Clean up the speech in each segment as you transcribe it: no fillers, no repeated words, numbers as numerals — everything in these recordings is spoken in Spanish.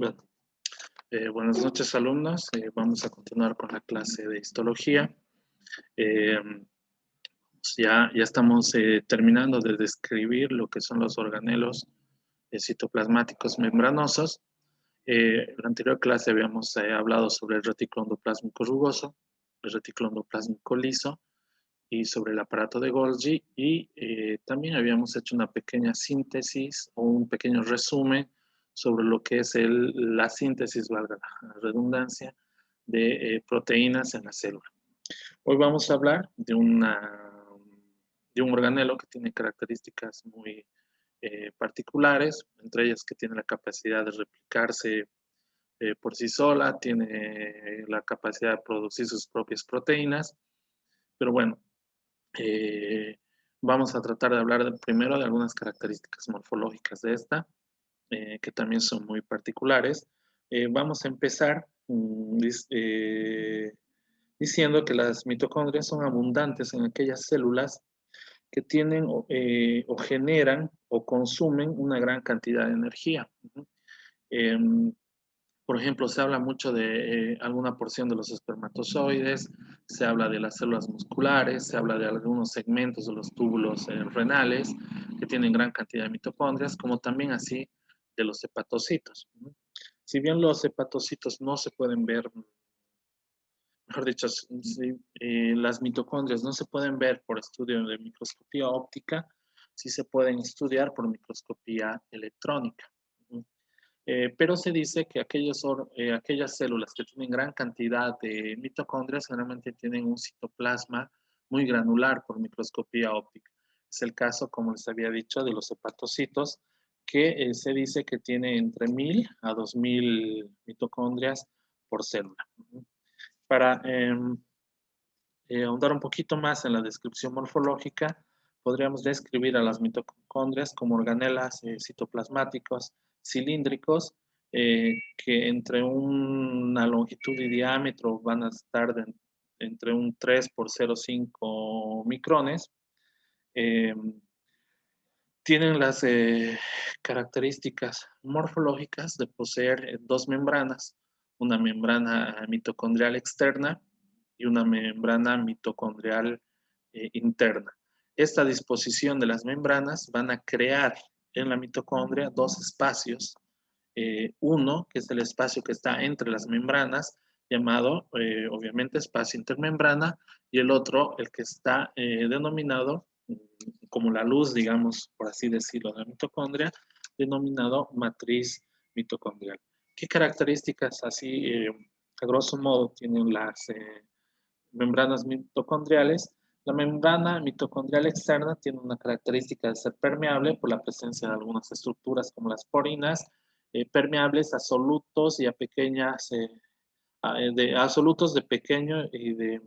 Bueno, buenas noches, alumnos. Vamos a continuar con la clase de histología. Ya estamos terminando de describir lo que son los organelos citoplasmáticos membranosos. En la anterior clase habíamos hablado sobre el retículo endoplásmico rugoso, el retículo endoplásmico liso y sobre el aparato de Golgi, y también habíamos hecho una pequeña síntesis o un pequeño resumen sobre lo que es la síntesis, valga la redundancia, de proteínas en la célula. Hoy vamos a hablar de un organelo que tiene características muy particulares, entre ellas que tiene la capacidad de replicarse por sí sola, tiene la capacidad de producir sus propias proteínas, pero bueno, vamos a tratar de hablar primero de algunas características morfológicas de esta, que también son muy particulares. Vamos a empezar diciendo que las mitocondrias son abundantes en aquellas células que tienen o generan o consumen una gran cantidad de energía. Por ejemplo, se habla mucho de alguna porción de los espermatozoides, se habla de las células musculares, se habla de algunos segmentos de los túbulos renales que tienen gran cantidad de mitocondrias, como también así de los hepatocitos. Si bien los hepatocitos no se pueden ver, mejor dicho, las mitocondrias no se pueden ver por estudio de microscopía óptica, sí se pueden estudiar por microscopía electrónica. Pero se dice que aquellas células que tienen gran cantidad de mitocondrias generalmente tienen un citoplasma muy granular por microscopía óptica. Es el caso, como les había dicho, de los hepatocitos, que se dice que tiene entre 1000 a 2000 mitocondrias por célula. Para ahondar un poquito más en la descripción morfológica, podríamos describir a las mitocondrias como organelas citoplasmáticos cilíndricos que entre una longitud y diámetro van a estar entre un 3 por 0,5 micrones. Tienen las características morfológicas de poseer dos membranas, una membrana mitocondrial externa y una membrana mitocondrial interna. Esta disposición de las membranas van a crear en la mitocondria dos espacios. Uno, que es el espacio que está entre las membranas, llamado obviamente espacio intermembrana, y el otro, el que está denominado como la luz, digamos, por así decirlo, de la mitocondria, denominado matriz mitocondrial. ¿Qué características así, a grosso modo, tienen las membranas mitocondriales? La membrana mitocondrial externa tiene una característica de ser permeable por la presencia de algunas estructuras como las porinas, permeables a solutos y a pequeñas, a solutos de pequeño y de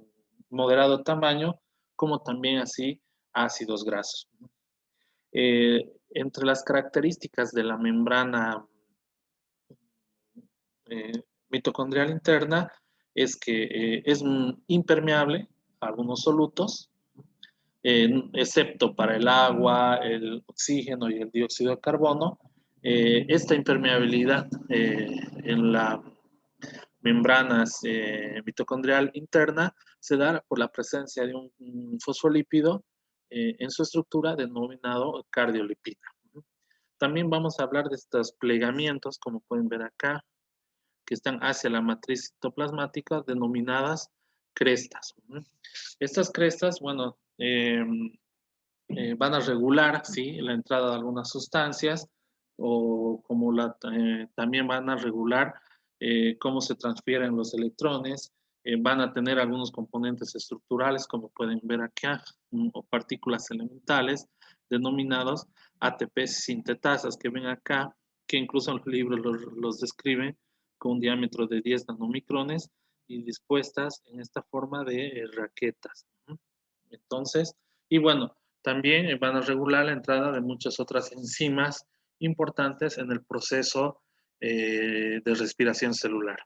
moderado tamaño, como también así ácidos grasos. Entre las características de la membrana mitocondrial interna es que es impermeable a algunos solutos, excepto para el agua, el oxígeno y el dióxido de carbono. Esta impermeabilidad en la membrana mitocondrial interna se da por la presencia de un fosfolípido en su estructura denominado cardiolipina. También vamos a hablar de estos plegamientos, como pueden ver acá, que están hacia la matriz citoplasmática, denominadas crestas. Estas crestas, bueno, van a regular, ¿sí?, la entrada de algunas sustancias, o como también van a regular cómo se transfieren los electrones, van a tener algunos componentes estructurales, como pueden ver acá, o partículas elementales, denominados ATP sintetasas, que ven acá, que incluso en los libros los describen con un diámetro de 10 nanomicrones y dispuestas en esta forma de raquetas. Entonces, y bueno, también van a regular la entrada de muchas otras enzimas importantes en el proceso de respiración celular.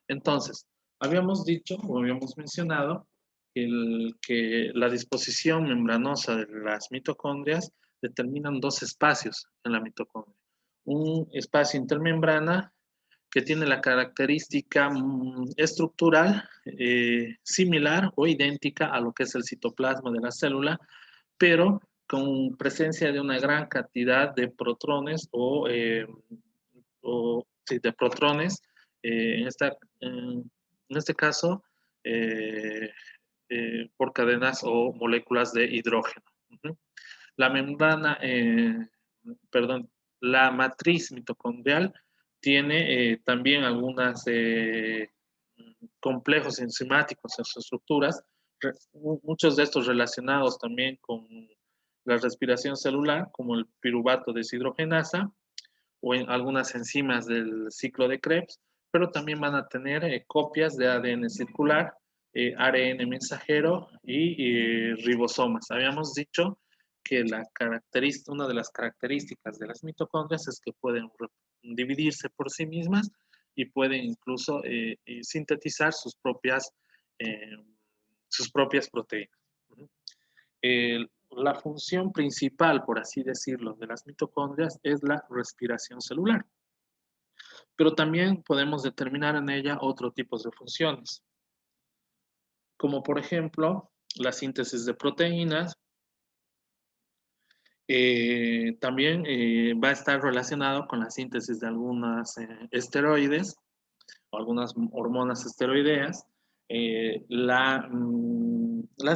Entonces, habíamos dicho o habíamos mencionado que la disposición membranosa de las mitocondrias determinan dos espacios en la mitocondria. un espacio intermembrana que tiene la característica estructural similar o idéntica a lo que es el citoplasma de la célula, pero con presencia de una gran cantidad de protones sí, de protones, en este caso, eh, por cadenas o moléculas de hidrógeno. La membrana, perdón, la matriz mitocondrial tiene también algunos complejos enzimáticos en sus estructuras, muchos de estos relacionados también con la respiración celular, como el piruvato deshidrogenasa o en algunas enzimas del ciclo de Krebs, pero también van a tener copias de ADN circular, ARN mensajero y ribosomas. Habíamos dicho que una de las características de las mitocondrias es que pueden dividirse por sí mismas y pueden incluso sintetizar eh, sus propias proteínas. La función principal, por así decirlo, de las mitocondrias es la respiración celular, pero también podemos determinar en ella otro tipo de funciones, como por ejemplo la síntesis de proteínas. También va a estar relacionado con la síntesis de algunas esteroides o algunas hormonas esteroideas. Las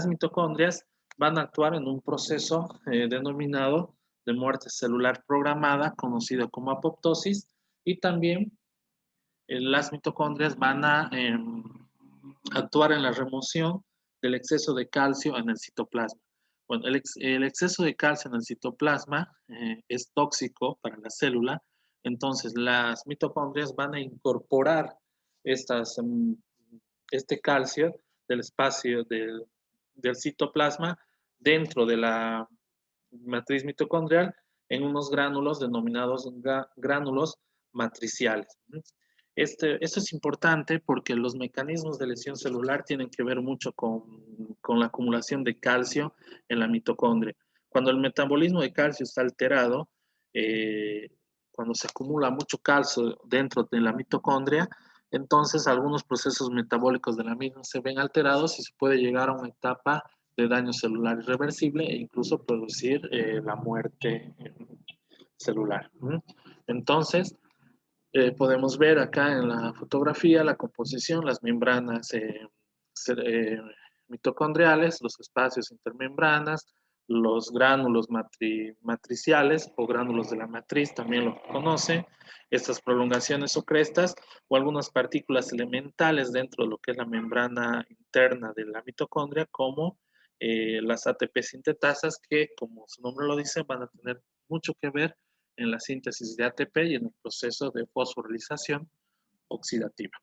mitocondrias van a actuar en un proceso denominado de muerte celular programada, conocido como apoptosis, y también las mitocondrias van a actuar en la remoción del exceso de calcio en el citoplasma. Bueno, el exceso de calcio en el citoplasma es tóxico para la célula, entonces las mitocondrias van a incorporar este calcio del espacio del citoplasma dentro de la matriz mitocondrial en unos gránulos denominados gránulos matriciales. Esto es importante porque los mecanismos de lesión celular tienen que ver mucho con la acumulación de calcio en la mitocondria. Cuando el metabolismo de calcio está alterado, cuando se acumula mucho calcio dentro de la mitocondria, entonces algunos procesos metabólicos de la misma se ven alterados y se puede llegar a una etapa de daño celular irreversible e incluso producir la muerte celular. Entonces, podemos ver acá en la fotografía la composición, las membranas mitocondriales, los espacios intermembranas, los gránulos matriciales o gránulos de la matriz, también lo conoce, estas prolongaciones o crestas o algunas partículas elementales dentro de lo que es la membrana interna de la mitocondria, como las ATP sintetasas, que como su nombre lo dice, van a tener mucho que ver en la síntesis de ATP y en el proceso de fosforilización oxidativa.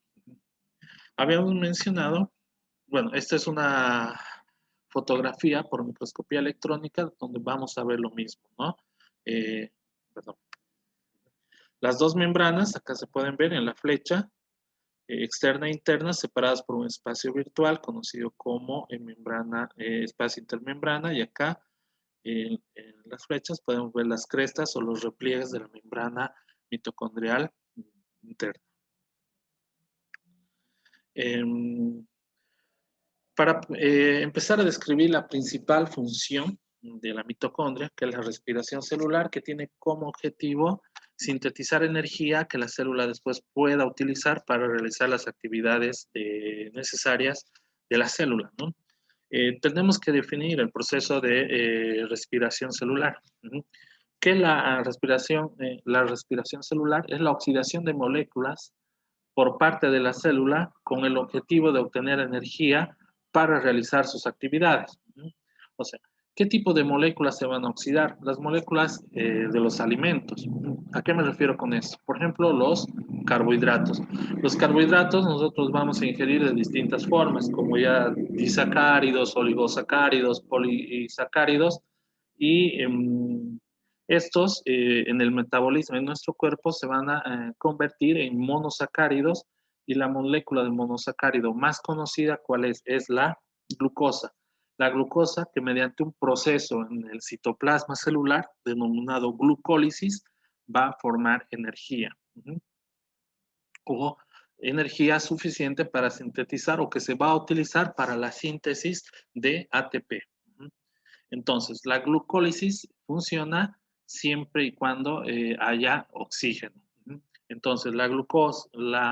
Habíamos mencionado, bueno, esta es una fotografía por microscopía electrónica donde vamos a ver lo mismo, ¿no? Perdón. Las dos membranas, acá se pueden ver en la flecha, externa e interna, separadas por un espacio virtual conocido como espacio intermembrana, y acá en las flechas podemos ver las crestas o los repliegues de la membrana mitocondrial interna. Para empezar a describir la principal función de la mitocondria, que es la respiración celular, que tiene como objetivo sintetizar energía que la célula después pueda utilizar para realizar las actividades necesarias de la célula, ¿no? Tenemos que definir el proceso de respiración celular. ¿Qué es la respiración? La respiración celular es la oxidación de moléculas por parte de la célula con el objetivo de obtener energía para realizar sus actividades. O sea, ¿qué tipo de moléculas se van a oxidar? Las moléculas de los alimentos. ¿A qué me refiero con eso? Por ejemplo, los carbohidratos. Los carbohidratos nosotros vamos a ingerir de distintas formas, como ya disacáridos, oligosacáridos, polisacáridos, y estos en el metabolismo de nuestro cuerpo se van a convertir en monosacáridos, y la molécula de monosacárido más conocida, ¿cuál es? Es la glucosa. La glucosa, que mediante un proceso en el citoplasma celular denominado glucólisis, va a formar energía. O energía suficiente para sintetizar o que se va a utilizar para la síntesis de ATP. Entonces, la glucólisis funciona siempre y cuando haya oxígeno. Entonces, la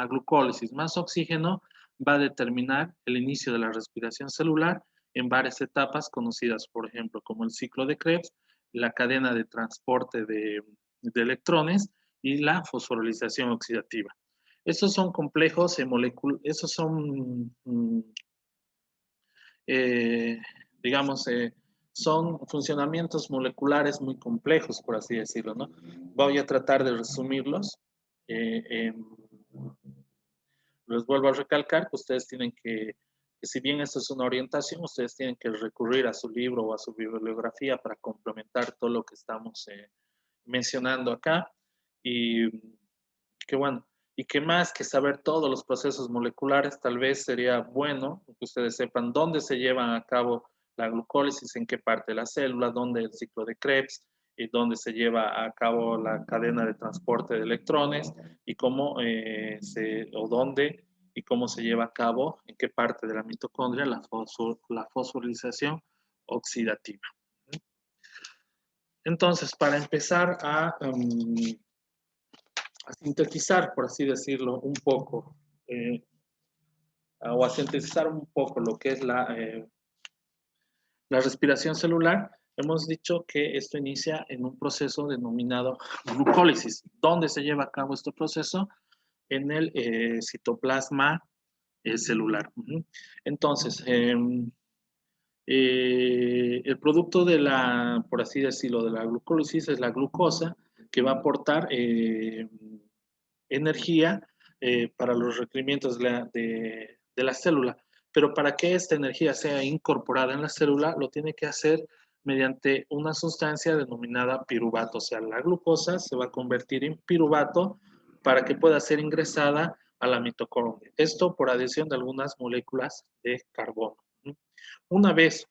glucólisis más oxígeno va a determinar el inicio de la respiración celular en varias etapas conocidas, por ejemplo, como el ciclo de Krebs, la cadena de transporte de electrones y la fosforilización oxidativa. Esos son complejos esos son, digamos, son funcionamientos moleculares muy complejos, por así decirlo, ¿no? Voy a tratar de resumirlos. Les vuelvo a recalcar que ustedes tienen que si bien esto es una orientación, ustedes tienen que recurrir a su libro o a su bibliografía para complementar todo lo que estamos mencionando acá. Y que bueno, y que más que saber todos los procesos moleculares, tal vez sería bueno que ustedes sepan dónde se llevan a cabo la glucólisis, en qué parte de la célula, dónde el ciclo de Krebs, y dónde se lleva a cabo la cadena de transporte de electrones, y cómo o dónde y cómo se lleva a cabo, en qué parte de la mitocondria, la fosforilización oxidativa. Entonces, para empezar a sintetizar, por así decirlo, un poco, o a sintetizar un poco lo que es la respiración celular, hemos dicho que esto inicia en un proceso denominado glucólisis. ¿Dónde se lleva a cabo este proceso? En el citoplasma celular. Entonces, el producto de la, por así decirlo, de la glucólisis es la glucosa, que va a aportar energía para los requerimientos de la célula. Pero para que esta energía sea incorporada en la célula, lo tiene que hacer mediante una sustancia denominada piruvato. O sea, la glucosa se va a convertir en piruvato para que pueda ser ingresada a la mitocondria. Esto por adición de algunas moléculas de carbono. Una vez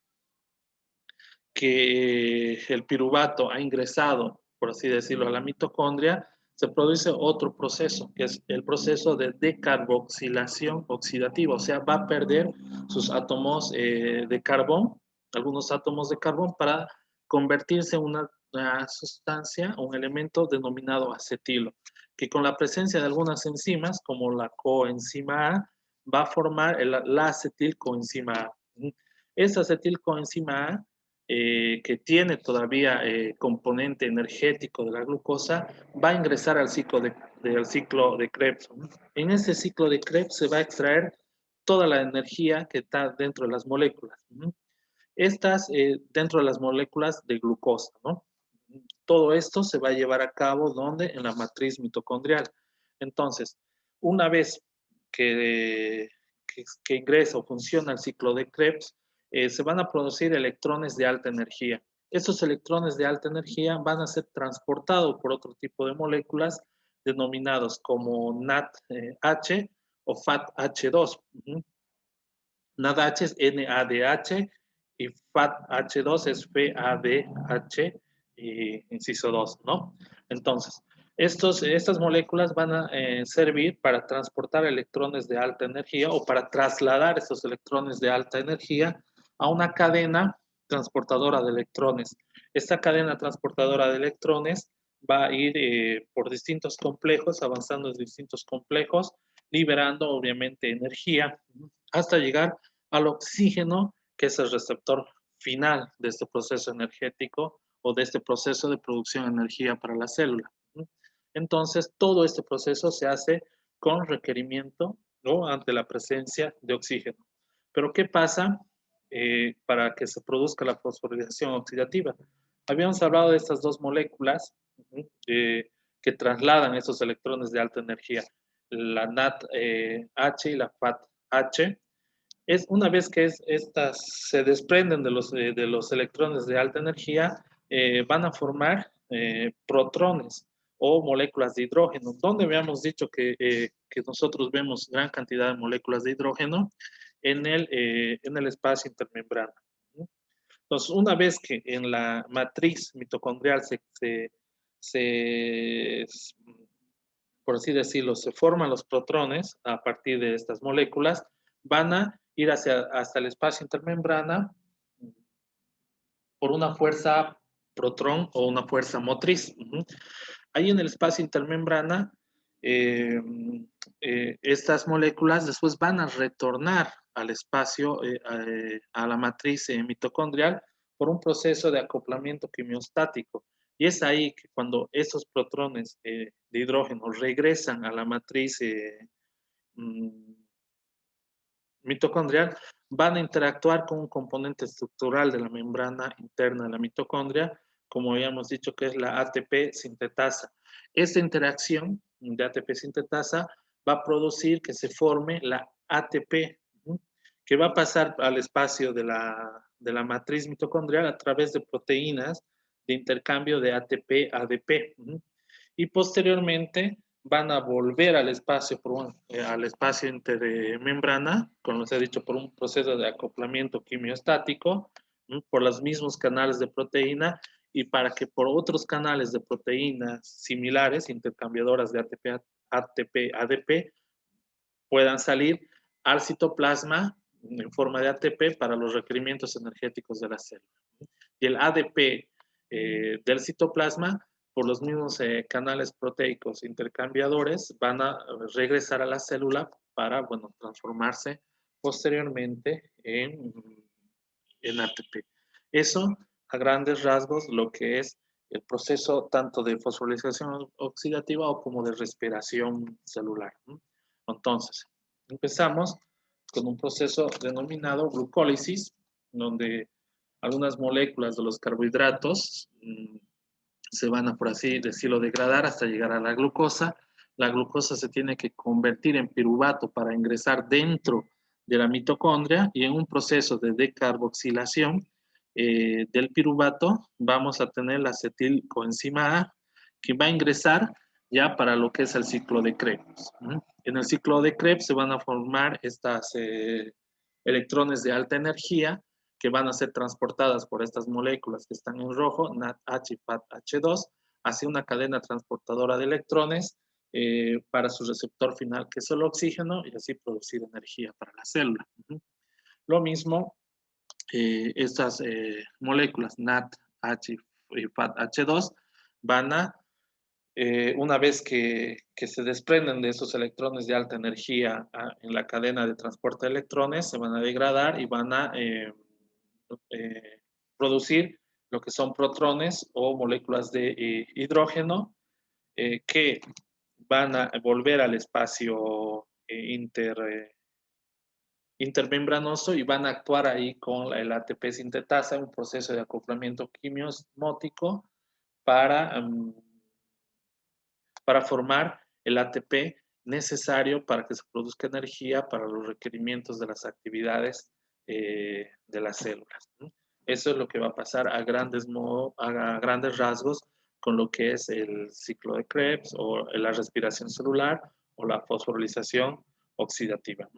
que el piruvato ha ingresado, por así decirlo, a la mitocondria, se produce otro proceso, que es el proceso de decarboxilación oxidativa, o sea, va a perder sus átomos de carbón, algunos átomos de carbón, para convertirse en una sustancia, un elemento denominado acetilo, que con la presencia de algunas enzimas, como la coenzima A, va a formar la acetilcoenzima A. Esa acetilcoenzima A que tiene todavía componente energético de la glucosa, va a ingresar al del ciclo de Krebs. En ese ciclo de Krebs se va a extraer toda la energía que está dentro de las moléculas. Estas dentro de las moléculas de glucosa, ¿no? Todo esto se va a llevar a cabo, ¿dónde? En la matriz mitocondrial. Entonces, una vez que ingresa o funciona el ciclo de Krebs, se van a producir electrones de alta energía. Estos electrones de alta energía van a ser transportados por otro tipo de moléculas denominados como NADH o FADH2. NADH es NADH y FADH2 es FADH, inciso 2, ¿no? Entonces, estas moléculas van a servir para transportar electrones de alta energía o para trasladar estos electrones de alta energía a una cadena transportadora de electrones. Esta cadena transportadora de electrones va a ir por distintos complejos, avanzando en distintos complejos, liberando obviamente energía hasta llegar al oxígeno, que es el receptor final de este proceso energético o de este proceso de producción de energía para la célula. Entonces, todo este proceso se hace con requerimiento, ¿no? Ante la presencia de oxígeno. Pero, ¿qué pasa para que se produzca la fosforilación oxidativa? Habíamos hablado de estas dos moléculas que trasladan esos electrones de alta energía, la NADH y la FADH. Es una vez que estas se desprenden de los electrones de alta energía, van a formar protones o moléculas de hidrógeno, donde habíamos dicho que nosotros vemos gran cantidad de moléculas de hidrógeno en el espacio intermembrana. Entonces, una vez que en la matriz mitocondrial por así decirlo, se forman los protones a partir de estas moléculas, van a ir hasta el espacio intermembrana por una fuerza protrón o una fuerza motriz. Ahí en el espacio intermembrana, estas moléculas después van a retornar al espacio, a la matriz mitocondrial por un proceso de acoplamiento quimiostático. Y es ahí que cuando esos protones de hidrógeno regresan a la matriz mitocondrial, van a interactuar con un componente estructural de la membrana interna de la mitocondria, como habíamos dicho, que es la ATP sintetasa. Esta interacción de ATP sintetasa va a producir que se forme la ATP, que va a pasar al espacio de la matriz mitocondrial a través de proteínas de intercambio de ATP-ADP. Y posteriormente van a volver al espacio, al espacio intermembrana, como se ha dicho, por un proceso de acoplamiento quimiostático, por los mismos canales de proteína, y para que por otros canales de proteínas similares, intercambiadoras de ATP-ADP, puedan salir al citoplasma en forma de ATP para los requerimientos energéticos de la célula. Y el ADP del citoplasma, por los mismos canales proteicos intercambiadores, van a regresar a la célula para, bueno, transformarse posteriormente en ATP. Eso, a grandes rasgos, lo que es el proceso tanto de fosforilación oxidativa o como de respiración celular. Entonces, empezamos con un proceso denominado glucólisis, donde algunas moléculas de los carbohidratos se van a, por así decirlo, degradar hasta llegar a la glucosa. La glucosa se tiene que convertir en piruvato para ingresar dentro de la mitocondria, y en un proceso de decarboxilación del piruvato vamos a tener la acetilcoenzima A, que va a ingresar ya para lo que es el ciclo de Krebs. En el ciclo de Krebs se van a formar estas electrones de alta energía que van a ser transportadas por estas moléculas que están en rojo, NADH y FADH2, hacia una cadena transportadora de electrones para su receptor final, que es el oxígeno, y así producir energía para la célula. Lo mismo, estas moléculas NADH y FADH2 van a, una vez que se desprenden de esos electrones de alta energía en la cadena de transporte de electrones, se van a degradar y van a producir lo que son protones o moléculas de hidrógeno que van a volver al espacio intermembranoso y van a actuar ahí con el ATP sintetasa, un proceso de acoplamiento quimiosmótico para formar el ATP necesario para que se produzca energía para los requerimientos de las actividades de las células. Eso es lo que va a pasar a grandes rasgos con lo que es el ciclo de Krebs o la respiración celular o la fosforilación oxidativa.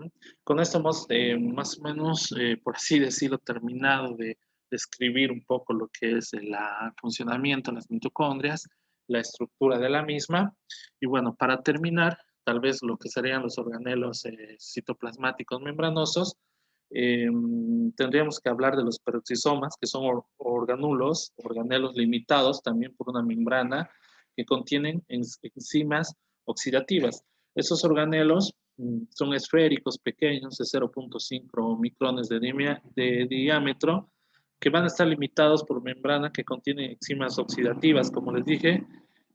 Con esto hemos más o menos, por así decirlo, terminado de describir un poco lo que es el funcionamiento de las mitocondrias, la estructura de la misma. Y bueno, para terminar, tal vez lo que serían los organelos citoplasmáticos membranosos, tendríamos que hablar de los peroxisomas, que son organelos limitados también por una membrana que contienen enzimas oxidativas. Esos organelos son esféricos, pequeños, de 0.5 micrones de diámetro, que van a estar limitados por membrana que contiene enzimas oxidativas, como les dije,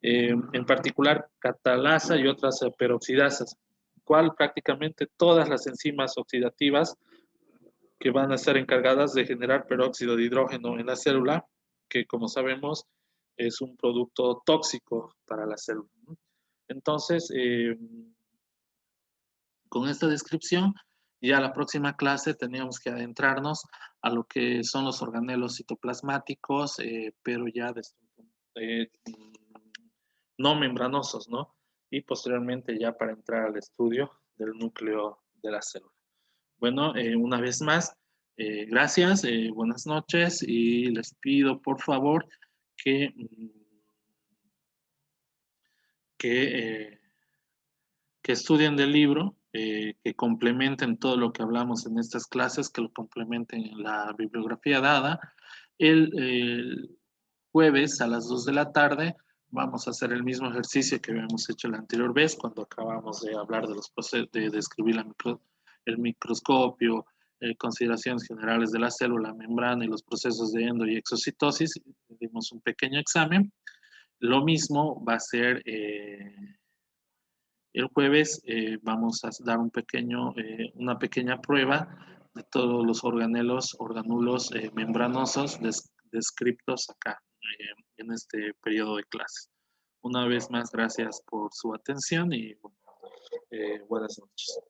en particular catalasa y otras peroxidasas, cual prácticamente todas las enzimas oxidativas que van a estar encargadas de generar peróxido de hidrógeno en la célula, que como sabemos es un producto tóxico para la célula. Entonces, con esta descripción, ya la próxima clase teníamos que adentrarnos a lo que son los organelos citoplasmáticos, pero ya no membranosos, ¿no? Y posteriormente ya para entrar al estudio del núcleo de la célula. Bueno, una vez más, gracias, buenas noches, y les pido por favor que que estudien del libro, que complementen todo lo que hablamos en estas clases, que lo complementen en la bibliografía dada. El jueves a las 2 de la tarde vamos a hacer el mismo ejercicio que habíamos hecho la anterior vez, cuando acabamos de hablar de los procesos, de describir el microscopio, consideraciones generales de la célula, membrana y los procesos de endo y exocitosis. Dimos un pequeño examen. Lo mismo va a ser el jueves. Vamos a dar una pequeña prueba de todos los organulos membranosos descriptos acá en este periodo de clases. Una vez más, gracias por su atención y buenas noches.